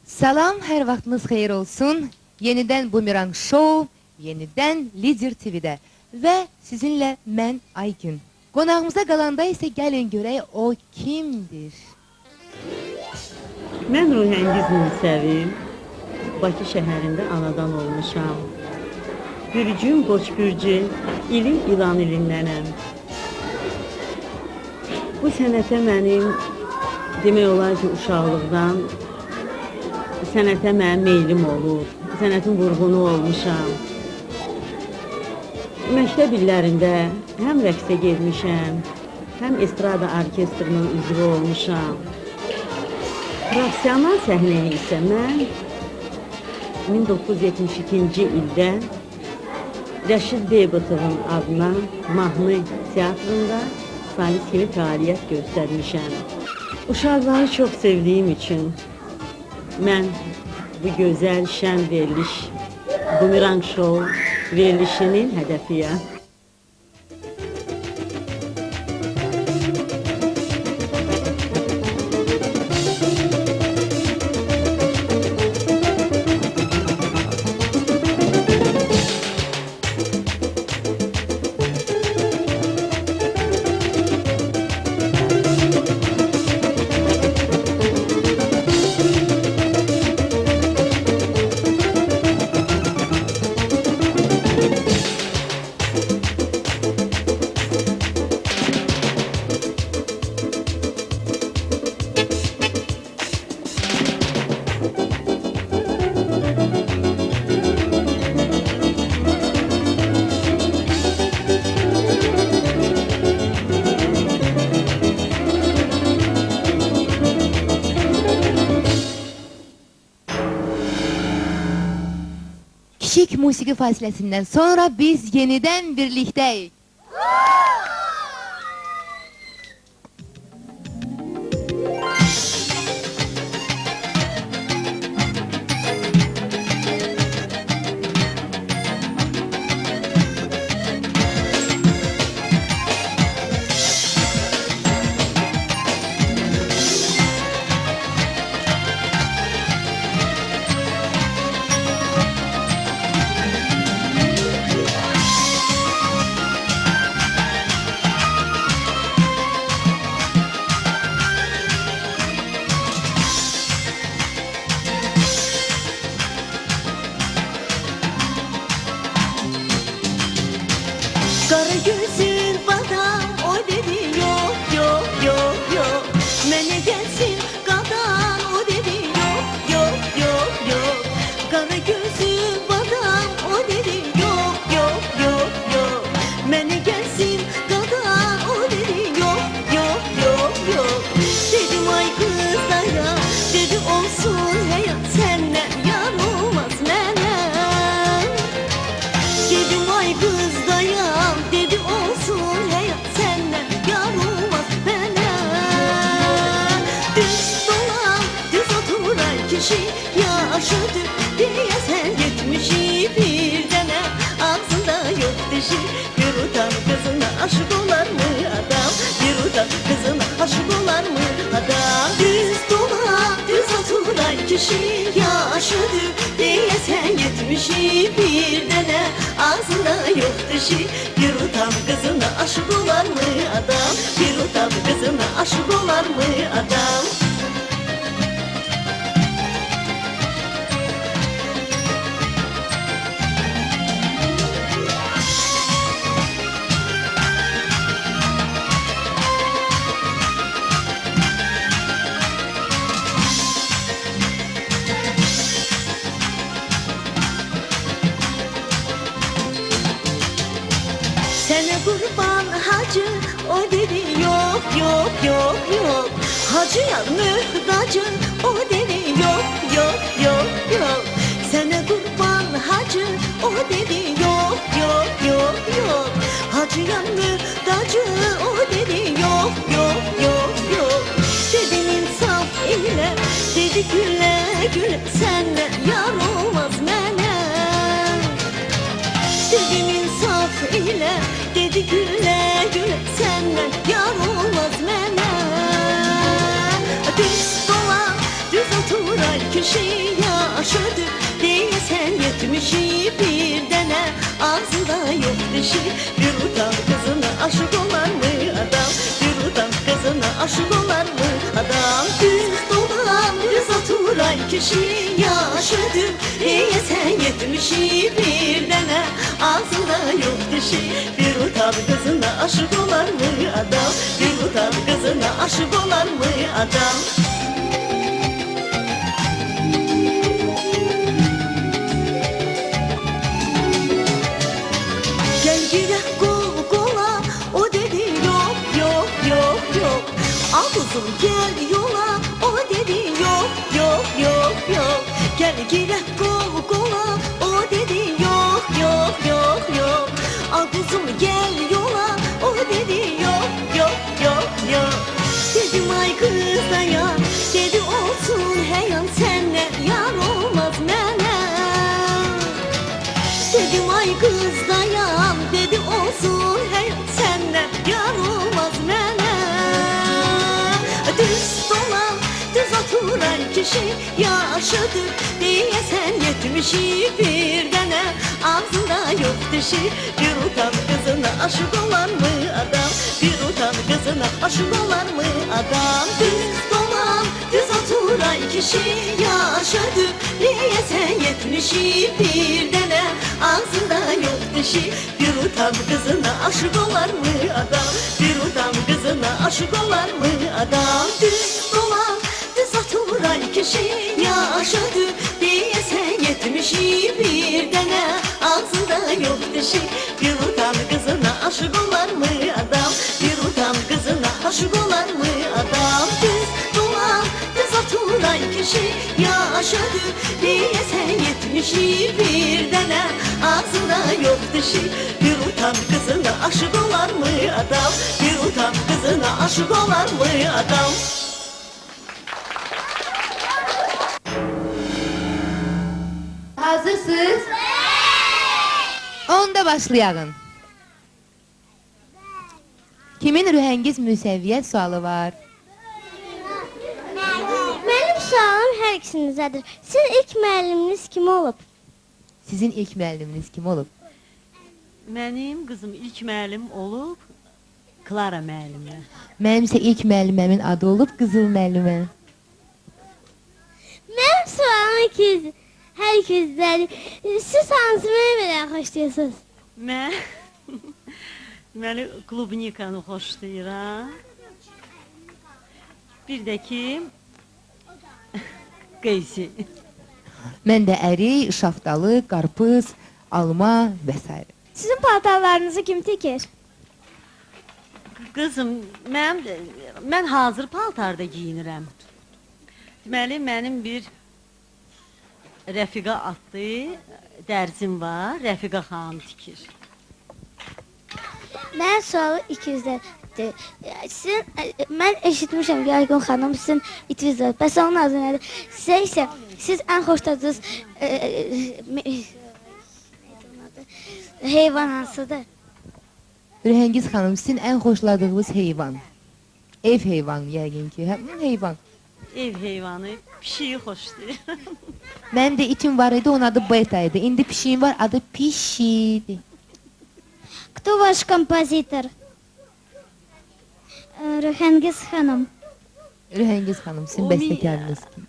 Salam, her vaxtınız xeyir olsun. Yeniden Bumerang Show, yeniden Lider TV'de. Ve sizinle mən Aygün. Qonağımıza qalanda ise gəlin görək o kimdir? Mən Ruhəngiz Nisəvi, Bakı şəhərində anadan olmuşam. Gürcüm, Qoçgürcü, ilim İlan ilinlənəm. Bu sənətə mənim demək olar ki, uşaqlıqdan sənətə mənim meylim olur, sənətin vurğunu olmuşam. Məktəb illərində həm rəqsə getmişəm, həm estrada orkestrinin üzvü olmuşam. Profesional səhnəyə isə mən 1972-ci ildə Rəşid Beybutovun adına mahnı teatrında solist kimi fəaliyyət göstərmişəm. Uşaqları çox sevdiyim üçün mən bu gözəl şən veriliş, Bumerang Show verilişinin hədəfiyəm. Kiçik musiki fasiləsindən sonra biz yeniden birlikteyik. Kara gözün badam o dedi yok yok yok yok. Mene gelsin kadar o dedi yok yok yok yok. Kara gözün badam o dedi yok yok yok yok. Mene gelsin kadar o dedi yok yok yok yok. Dedim ay kız dayan, dedi olsun hayat senden yar olmaz nenem. Dedim ay kız dayan, dedi olsun hayat senden yar olmaz bana. Düz dolan, düz oturan kişi yaşadı diye sen gitmişi bir tane ağzında yok dişi. Bir utan kızına aşık olar mı adam? Bir utan kızına aşık olar mı adam? Düz dolan, düz oturan kişi yaşadı diye sen gitmişi bir tane ağzında yok dişi. Bir utan kızına aşık olar mı adam? Bir utan kızına aşık olar mı adam? Sana kurban hacı o dedi yok yok yok yok. Hacıya mühtacı o dedi yok yok yok yok. Sana kurban hacı o dedi yok yok yok yok. Hacıyan mühtacı o dedi yok yok yok yok. Dedim insaf ile dedi güle güle senle yar olmaz mene. Dedim insaf ile dedi güle güle senle yar olmaz mene. Düz dolan düz oturan kişi yaşadı diye sen yetmişi bir dene. Ağzında yok dişi bir utan kızına aşık olan mı adam? Bir utan kızına aşık olan mı adam? Düz dolan düz oturan kişi yaşadı diye sen yetmişi bir dene. Ağzında yok dişi bir utan kızına aşık olan mı adam? Bir utan kızına aşık olan mı adam? Gel girek kol kola o dedi yok yok yok yok. Al kuzum gel yola o dedi yok yok yok yok. Gel girek kol kola o dedi yok yok yok yok. Al kuzum gel yola o dedi yok yok yok yok. Dedim ay kız dayan dedi olsun heyan senle yar olmaz mene. Dedim ay kız dayan dedi olsun hey senle yar olmaz mene. Düz dolan düz oturan kişi yaşadı diye sen yetmişi bir dene. Ağzında yok dişi bir utan kızına aşık olan mı adam? Bir utan kızına aşık olan mı adam? Düz dolan düz oturan kişi yaşadı diye sen yetmişi bir dene. Ağzında yok dişi bir utan kızına aşık olan mı adam? Bir utan kızına aşık olan mı adam? Düz dolan düz oturan kişi yaşadı diye sen yetmişi bir dene. Ağzında yok dişi bir utan kızına aşık olan mı adam? Bir utan kızına aşık olan mı adam? Düz dolan düz oturan kişi yaşadı diye sen yetmişi bir dene. Ağzında yok dişi bir utan kızına aşık olan mı adam? Bir utan kızına aşık olan mı adam? Hazırsınız? Onda başlayalım. Kimin rühengiz müsevviyyət sualı var? Mənim sualım hər ikisinizədir. Sizin ilk müəlliminiz kim olub? Sizin ilk müəlliminiz kim olub? Mənim qızım ilk müəllim olub Klara müəllimə. Mənim isə ilk müəlliməmin adı olub Qızıl müəllimə. Mənim sualım hər ikisinizədir. Siz hansı meyvələri xoşlayırsınız? Mən Deməli, klubnikanı xoşlayıram. Bir də ki, qeysi. Mən də ərik, şaftalı, qarpız, alma və s. Sizin paltarlarınızı kim tikir? Qızım, mən hazır paltarda giyinirəm. Deməli, mənim bir Rəfiqə adlı dərzim var, Rəfiqə xanım tikir. Mənim sualım ikizlərdir. Mən eşitmişəm ki, Aygün xanım sizin itiniz var. Bəs onun adı nədir? Sizə isə siz ən xoşladığınız heyvan hansıdır? Rühengiz xanım, sizin ən xoşladığınız heyvan? Ev heyvanı yəqin ki, heyvan. Ev heyvanı, pişiyi xoşlayır. Mənim də itim var idi, onun adı Beta idi. İndi pişiyim var, adı Pişidir. Кто ваш композитор? Rühengiz xanım. Rühengiz xanım, sizin bəstəkarınız kim?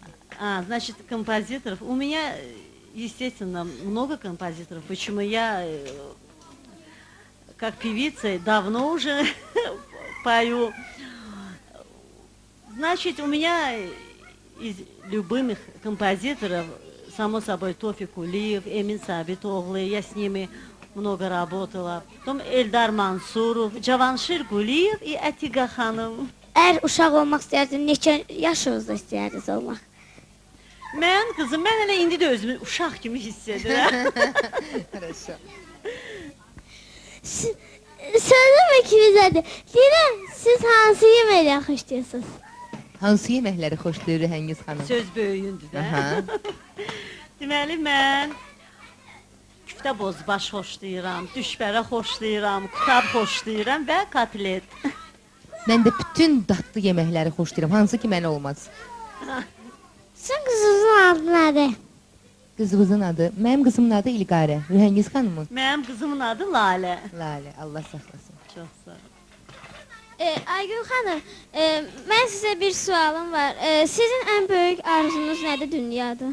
Значит, композиторов. У меня, естественно, много композиторов. Почему я, как певица, давно уже пою. Значит, у меня из любимых композиторов, само собой, Тофик Кулиев, Эмин Сабитоглы, я с ними много работала. Потом Эльдар Мансуров, Cavanşir Quliyev и Atiqa xanım. Əgər uşaq olmaq istəyirsiniz, neçə yaşınızda istəyirsiniz olmaq? Mən qızım, mən elə indi də özümü uşaq kimi hiss edirəm. Sözüm ikinizdədir. Deyirəm, siz hansı yeməkləri xoşlayırsınız? Hansı yeməkləri xoşlayır Rəhəngiz xanım? Söz böyüyündür də. Aha. Deməli mən küftə bozbaş xoşlayıram, düşbərə xoşlayıram, qutab xoşlayıram və kotlet. Mən də bütün dadlı yeməkləri xoşlayıram. Hansı ki mənə olmaz. Sizin qızınızın adı nədir? Qızımızın adı, mənim qızımın adı İlqarə. Rəhəngiz xanımın? Mənim qızımın adı Lalə. Lalə, Allah saxlasın. Çox sağ ol. Aygün xanım, mən sizə bir sualım var. Sizin ən böyük arzunuz nədir dünyada?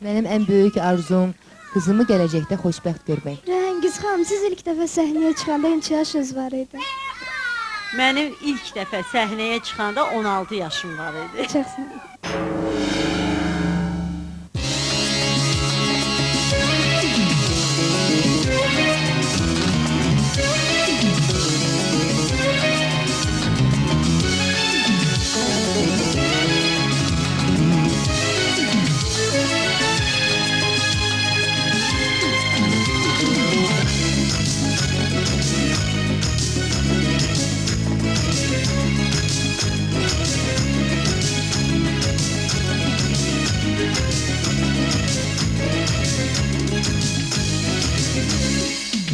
Mənim ən böyük arzum qızımı gələcəkdə xoşbəxt görmək. Rəhəngiz xanım, siz ilk dəfə səhnəyə çıxanda neçə yaşınız var idi? Mənim ilk dəfə səhnəyə çıxanda 16 yaşım var idi. Çox sağ olun.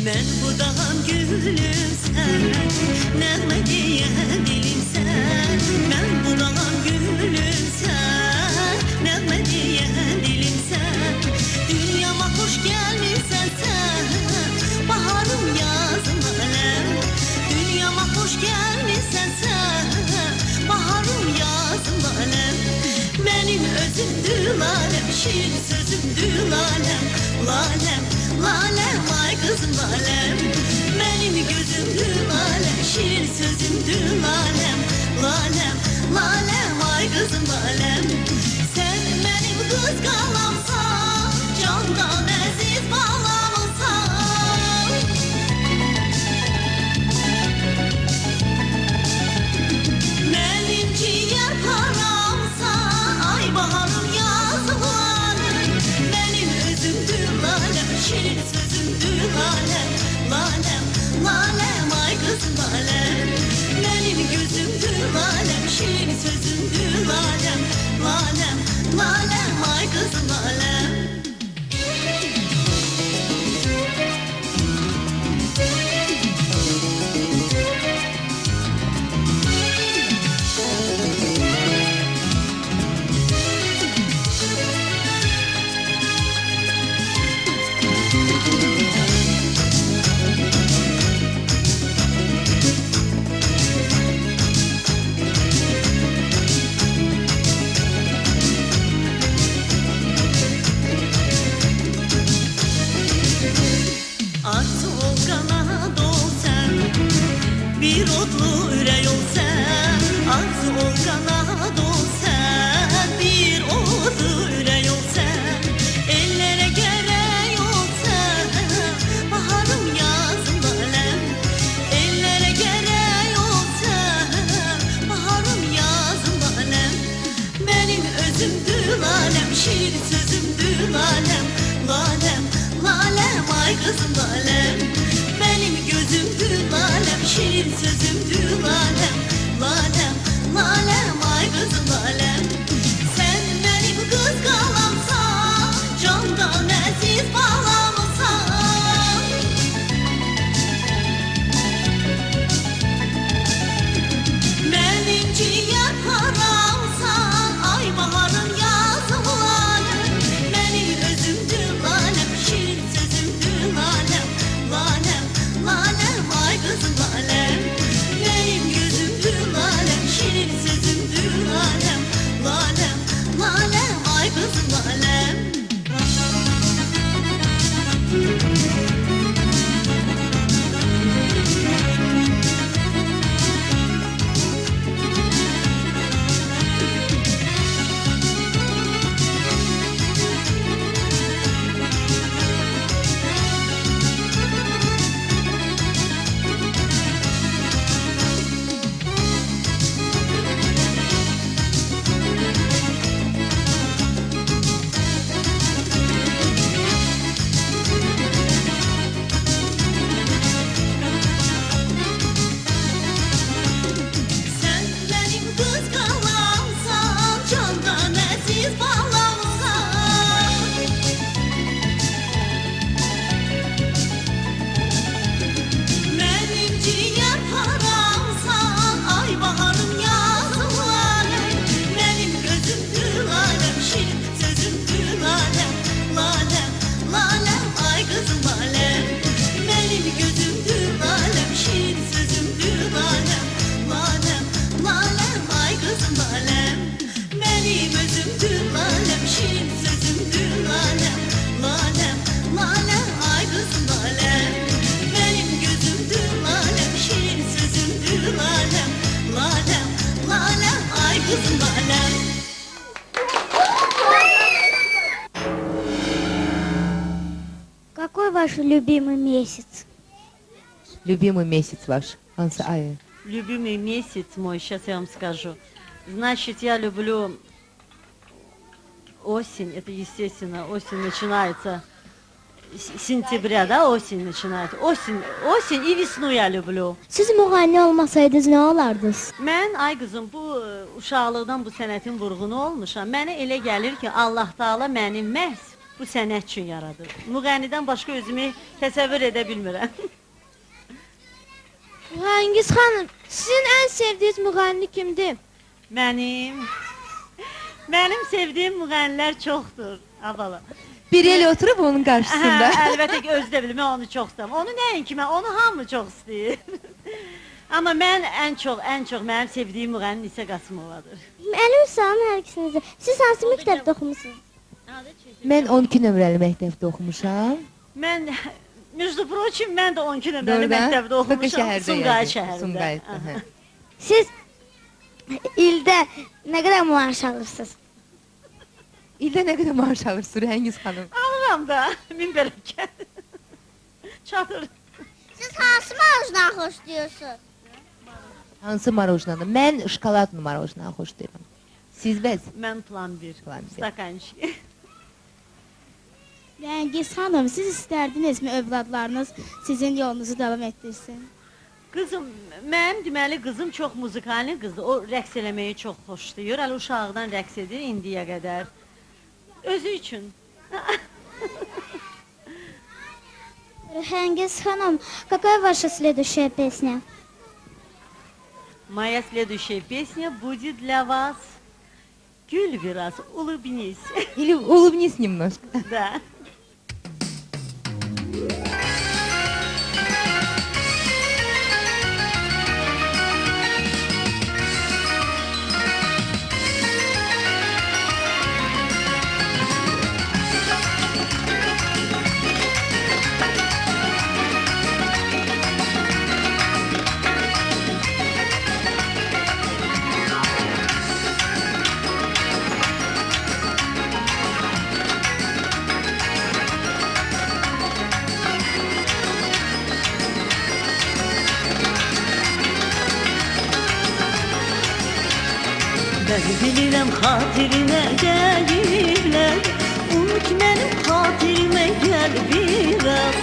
Ben budağım gülüm sen, nəğmə deyən dilim sen. Ben budağım gülüm sen, nəğmə deyən dilim sen. Dünyama hoş gelmişsen sen, baharım yazım alem. Dünyama hoş gelmişsen sen, baharım yazım alem. Benim özümdür lalem, şirin sözümdür lalem, lalem. Lalem ay kızım lalem, benim gözümdür lalem, şirin sözümdür lalem, lalem, lalem ay kızım lalem. Sen benim kız kalamsan, candan aziz bağlamsan. Benim ciğer paramsan, ay baharım yazılan. Benim özümdür lalem, şirin sözümdür lalem, lalem, lalem ay kızım lalem. Benim gözümdür lalem, şirin sözümdür lalem, lalem, lalem ay kızım lalem. Artı ol kanat ol sen, bir odlu ürey ol sen. Artı ol kanat ol sen, bir odlu ürey ol sen. Ellere gerek ol sen, baharım yazım lalem. Ellere gerek ol sen, baharım yazım lalem. Benim özümdür lalem, şirin sözümdür lalem, lalem. Lalem ay kızım lalem, benim gözümdür lalem, şirin sözümdür lalem, lalem, lalem ay kızım lalem. Sen benim kız kalamsan, candan aziz bağlamsan. Benim ciğer paramsan, ay baharım yazım lalem. Benim özümdür lalem, şirin sözümdür lalem, lalem, lalem ay kızım lalem. Benim gözüm lalem, lalem, lalem, ay kızım lalem. Какой ваш любимый месяц? Любимый месяц ваш. Hansı ayı? Любимый месяц мой, сейчас я вам скажу. Значит, я люблю осень, это естественно, осень начинается с сентября, да, осень начинается. Осень и весну я люблю. Siz müğənni olmasaydınız nə olardınız? Mən ay qızım bu uşaqlıqdan bu sənətin vurğunu olmuşam. Mənə elə gəlir ki, Allah Taala məni məhz bu sənət üçün yaradır. Müğənnidən başqa özümü təsəvvür edə bilmirəm. Mühəngiz xanım, sizin ən sevdiyiniz müğənni kimdir? Mənim sevdiyim müğənnilər çoxdur. Abala. Bir el oturup onun karşısında. Əlbəttə ki, özü də bilir, mən onu çox istəyirəm. Onu nəinki mən, onu hamı çox istəyir. Amma mən ən çox mənim sevdiyim müğənni Nisə Qasımovadır. Əlim salam hər ikisinizi. Siz hansı məktəbdə oxumusunuz? Ben 12 nömrəli məktəbdə oxumuşam. Mən Müjdə Proçim, mən də 12 nömrəli Doğrudan? məktəbdə oxumuşam. Şəhərdə Sumqayıt yəni. şəhərində. Sumqayıtda, hə. Siz ildə nə qədər maaş alırsınız? İldə nə qədər maaş alırsınız Həngiz xanım? Alıram da, min bərəkət. Çatır. Siz hansı maaşdan xoşlayırsınız? Hansı marojnadan? Mən şokolad marojnadan xoşlayıram. Siz bəs? Mən plan 1. Plan bir. Stakançı. Rəngiz xanım, siz istərdinizmi övladlarınız sizin yolunuzu davam etdirsin? Qızım, mənim deməli qızım çox muzikalli qızdır. O rəqs eləməyi çox xoşlayır. Hələ uşaqdan rəqs edir indiyə qədər. Özü üçün. Rəngiz xanım, какая ваша следующая песня? Моя следующая песня будет для вас. Gül biraz, улыбнись. Или улыбнись немножко. Да. Ben bilirəm xatirinə gəliblər, unut mənim xatirimə gəl biraz.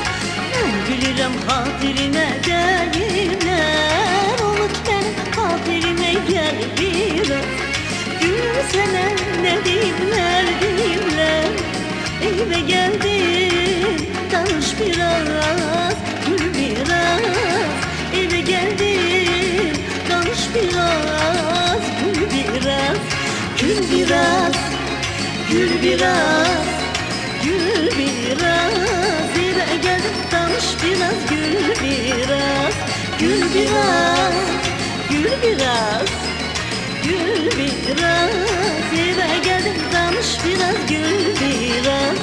Ben bilirəm xatirinə gəliblər, unut mənim xatirimə gəl biraz. Gül sənə nə deyiblər, evə gəldim, danış biraz, gül biraz. Evə gəldim, danış biraz, gül biraz, gül biraz, gül biraz, gül biraz. Eve geldim, danış biraz, gül biraz, gül biraz, gül biraz, gül biraz. Eve geldim, danış biraz, gül biraz.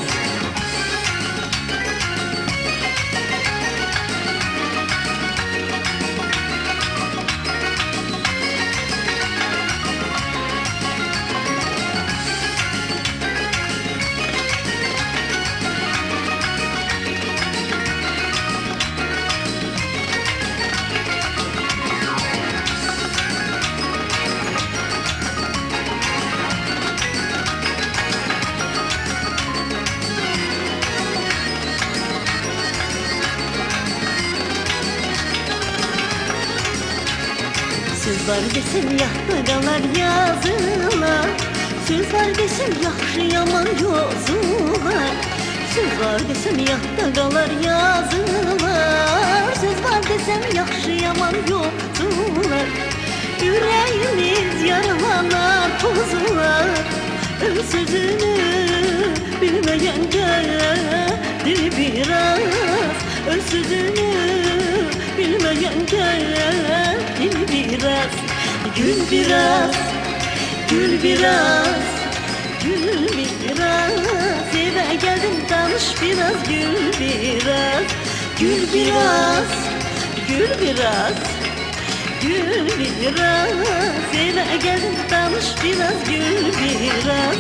Söz var desem yaxda qalar yazılar, söz var desem yaxşı yaman yozular. Söz var desem yaxda qalar yazılar, söz var desem yaxşı yaman yozular. Yüreğimiz yaralanar, pozular, öz sözünü bilmeyen dil biraz, öz sözünü bilmeyen dil biraz. Gül biraz, gül biraz, gül biraz. Eve geldim, danış biraz, gül biraz, gül biraz, gül biraz, gül biraz. Eve geldim tanış biraz gül biraz.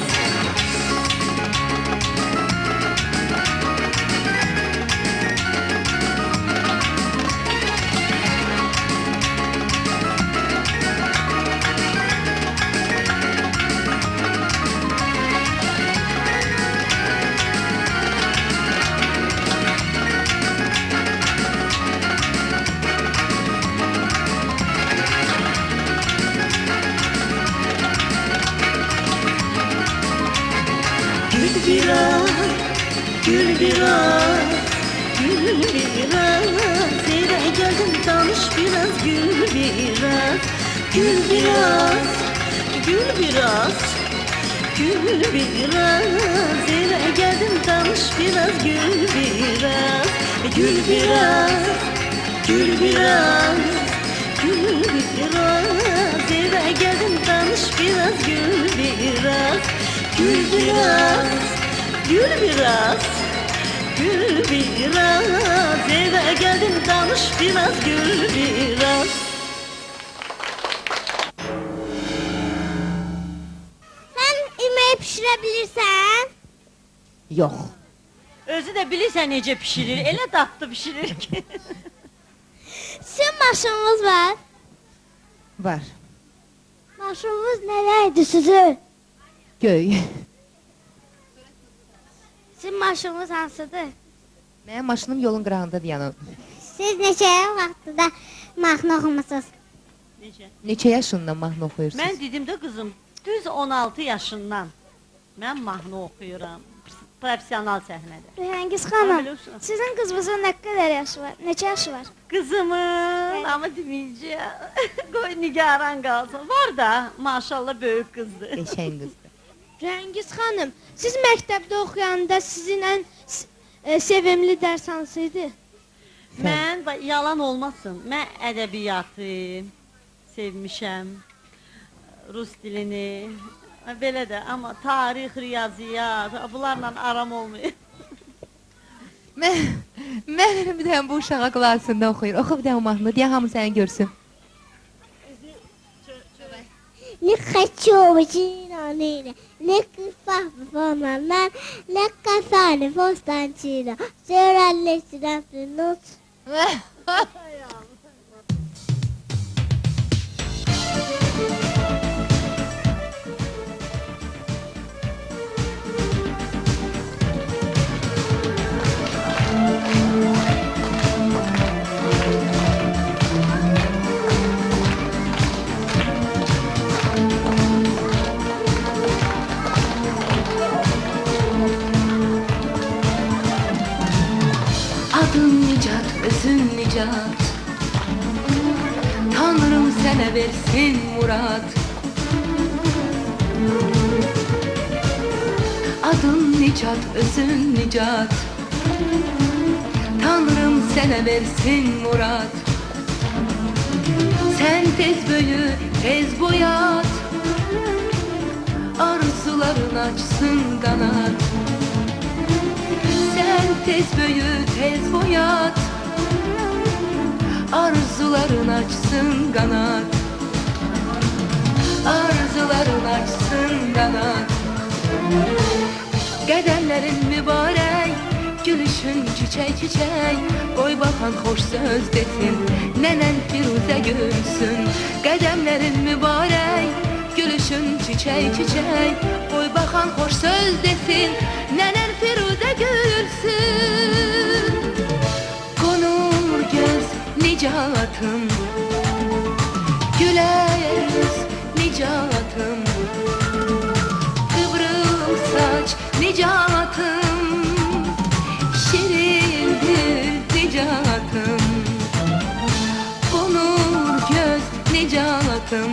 Biraz, gül biraz, gül biraz. Eve geldim tanış biraz gül biraz. Gül biraz, gül biraz, gül biraz. Eve geldim tanış biraz gül biraz. Gül biraz, gül biraz, gül biraz. Eve geldim tanış biraz gül biraz. Gül biraz, gül biraz, gül biraz. Eve geldim tanış biraz gül biraz. Sen yemeği pişirebilirsen. Yox. Özü də bilirsən necə pişirir, elə dadlı pişirir ki. Sizin maşınınız var. Var. Maşınınız nelerdi sizin? Göy. Sizin maşınınız hansıdır? Mənim maşınım yolun qırağındadır yəni. Siz neçə vaxtda mahnı oxumusunuz? Necə? Neçə yaşından mahnı oxuyursunuz? Mən dedim də qızım, düz 16 yaşından mən mahnı oxuyuram. Professional səhnədə. Rəhəngiz xanım, Biliyorsun. sizin qızınızın nə qədər yaşı var? Neçə yaşı var? Qızımın, amma deməyəcəyəm. Qoy nigaran qalsın. Var da, maşallah böyük qızdır. Qəşəng qızdır. Rəhəngiz xanım, siz məktəbdə oxuyanda sizin ən sevimli dərs hansı idi? Mən, yalan olmasın, mən ədəbiyyatı sevmişəm, rus dilini, belə də, amma tarix, riyaziyyat, bunlarla aram olmuyor. Mən bir dənə bu uşağa klasında oxuyur. Oxu bir dənə mahnı, deyə hamı səni görsün. Ne хочу чинанина, не кифафонанан, не касали постанчина, сыраллесина минут. Adın Nicat, özün Nicat. Tanrım sənə versin murad. Adın Nicat, özün Nicat. Tanrım sənə versin murad. Sən tez böyü, tez boyat. Arzuların açsın qanat. Sen tez büyü, tez boyat. Arzuların açsın kanat. Arzuların açsın kanat. Qədəmlərin mübarək, gülüşün çiçək çiçək. Qoy baxan xoş söz desin, nənən Firuzə gülsün. Qədəmlərin mübarək, gülüşün çiçək çiçək. Qoy baxan xoş söz desin, nənən Firuzə gülsün. Qonur göz nicatım, güləyiz nicatım. Kıvrım saç nicatım, şirin dil nicatım. Qonur göz nicatım,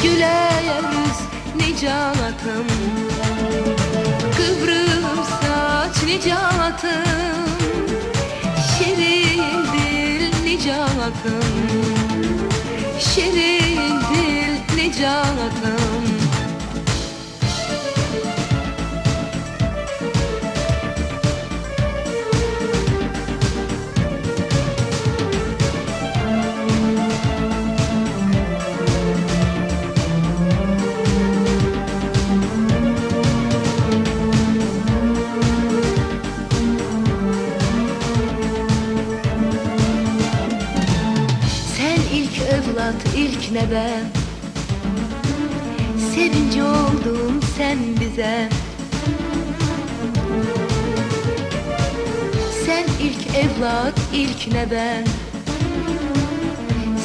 güləyiz nicatım. Kıvrım saç nicatım, şirin dil nicatım. Şirin dil nicatım. ilk evlat, ilk nebe. Sevinci oldun sen bize. Sen ilk evlat, ilk nebe.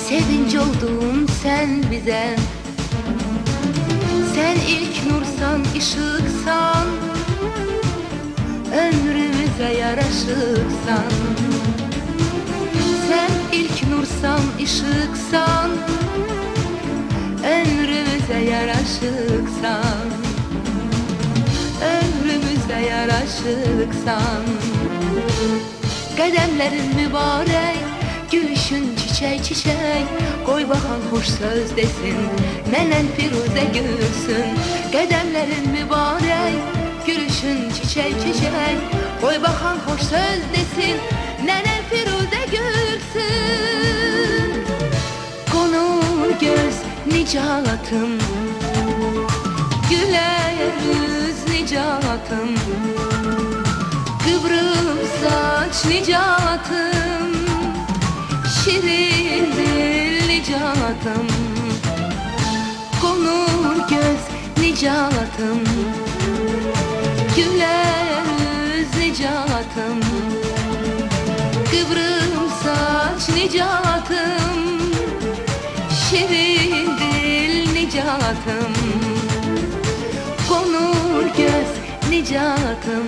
Sevinci oldun sen bize. Sen ilk nursan, ışıksan, ömrümüze yaraşıksan. Sen ilk nursan, ışıksan, ömrümüze yaraşıksan. Ömrümüze yaraşıksan. Qədəmlərin mübarək, gülüşün çiçək çiçək. Qoy baxan xoş söz desin, nənən Firuzə gülsün. Qədəmlərin mübarək, gülüşün çiçək çiçək. Qoy baxan xoş söz desin, nənən Firuzə gülsün. Qonur göz nicalatım, gülər yüz nicalatım. Kıvrım saç nicalatım, şirin dil nicalatım. Konur göz nicalatım, güler yüz nicalatım. Kıvrım saç nicalatım, şirin dil nicalatım. Konur göz nicalatım,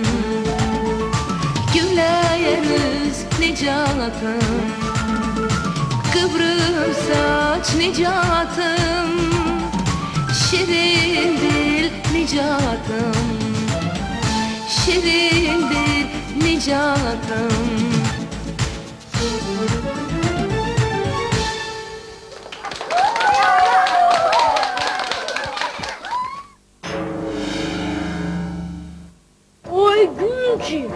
güler yüz nicalatım. Kıvrım saç nicalatım, şirin dil nicalatım. Şirin dil nicalatım. Ay Gülçin,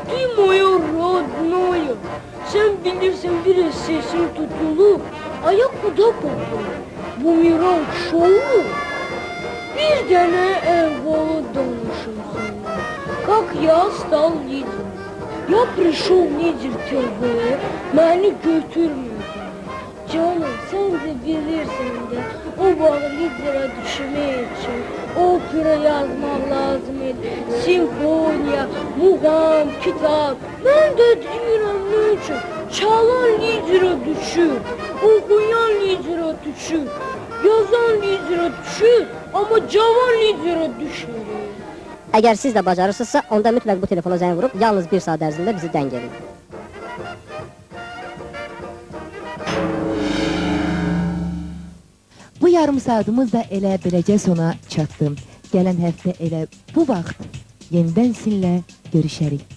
ты моя родная. Sen bilirsin biraz sesin tutulur. Ayak kuda koptu. Bu Miran şovu. Bir tane evvalı danışım sana. Как я стал лидером. Я пришел лидер ТВ, beni götürmüyor. Canım sen de bilirsin de o bağı lidera düşürmek için opera yazmak lazım idi. Simfoniya, muğam, kitap. Ben de diyorum ne için? Çalan lidera düşür, okuyan lidera düşür, yazan lidera düşür ama cavan lidera düşmür. Əgər siz də bacarırsınızsa, onda mütləq bu telefona zəng vurub yalnız 1 saat ərzində bizi dəng edin. Bu yarım saatımız da elə beləcə sona çatdı. Gələn həftə elə bu vaxt yenidən sizinlə görüşərik.